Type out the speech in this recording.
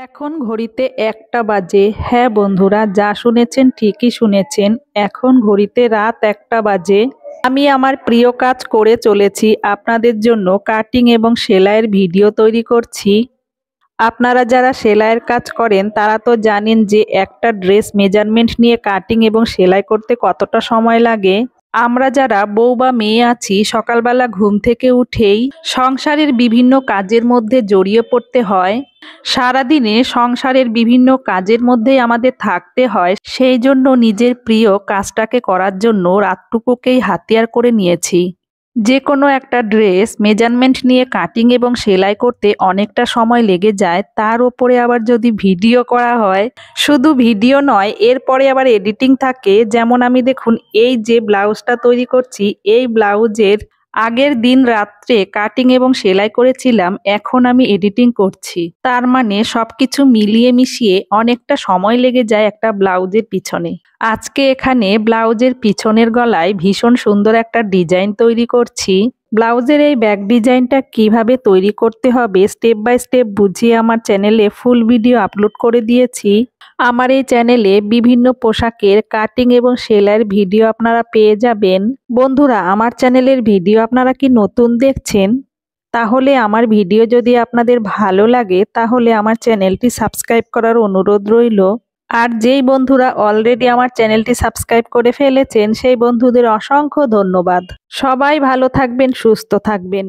এখন ঘড়িতে ১টা বাজে। হ্যাঁ বন্ধুরা, যা শুনেছেন ঠিকই শুনেছেন। এখন ঘড়িতে রাত ১টা বাজে। আমি আমার প্রিয় কাজ করে চলেছি। আপনাদের জন্য কাটিং এবং সেলাইয়ের ভিডিও তৈরি করছি। আপনারা যারা সেলাইয়ের কাজ করেন তারা তো জানেন যে একটা ড্রেস মেজারমেন্ট নিয়ে কাটিং এবং সেলাই করতে কতটা সময় লাগে। আমরা যারা বউ বা মেয়ে আছি, সকালবেলা ঘুম থেকে উঠেই সংসারের বিভিন্ন কাজের মধ্যে জড়িয়ে পড়তে হয়। সারাদিনে সংসারের বিভিন্ন কাজের মধ্যেই আমাদের থাকতে হয়। সেই জন্য নিজের প্রিয় কাজটাকে করার জন্য রাতটুকুকেই হাতিয়ার করে নিয়েছি। যে কোনো একটা ড্রেস মেজারমেন্ট নিয়ে কাটিং এবং সেলাই করতে অনেকটা সময় লেগে যায়, তার উপরে আবার যদি ভিডিও করা হয়, শুধু ভিডিও নয়, এরপরে আবার এডিটিং থাকে। যেমন আমি দেখুন, এই যে ব্লাউজটা তৈরি করছি, এই ব্লাউজের আগের দিন রাত্রে কাটিং এবং সেলাই করেছিলাম, এখন আমি এডিটিং করছি। তার মানে সবকিছু মিলিয়ে মিশিয়ে অনেকটা সময় লেগে যায় একটা ব্লাউজের পিছনে। আজকে এখানে ব্লাউজের পিছনের গলায় ভীষণ সুন্দর একটা ডিজাইন তৈরি করছি। ব্লাউজের এই ব্যাক ডিজাইনটা কিভাবে তৈরি করতে হবে স্টেপ বাই স্টেপ বুঝিয়ে আমার চ্যানেলে ফুল ভিডিও আপলোড করে দিয়েছি। আমার এই চ্যানেলে বিভিন্ন পোশাকের কাটিং এবং সেলাইয়ের ভিডিও আপনারা পেয়ে যাবেন। বন্ধুরা, আমার চ্যানেলের ভিডিও আপনারা কি নতুন দেখছেন? তাহলে আমার ভিডিও যদি আপনাদের ভালো লাগে তাহলে আমার চ্যানেলটি সাবস্ক্রাইব করার অনুরোধ রইল। আর যেই বন্ধুরা অলরেডি আমার চ্যানেলটি সাবস্ক্রাইব করে ফেলেছেন সেই বন্ধুদের অসংখ্য ধন্যবাদ। সবাই ভালো থাকবেন, সুস্থ থাকবেন।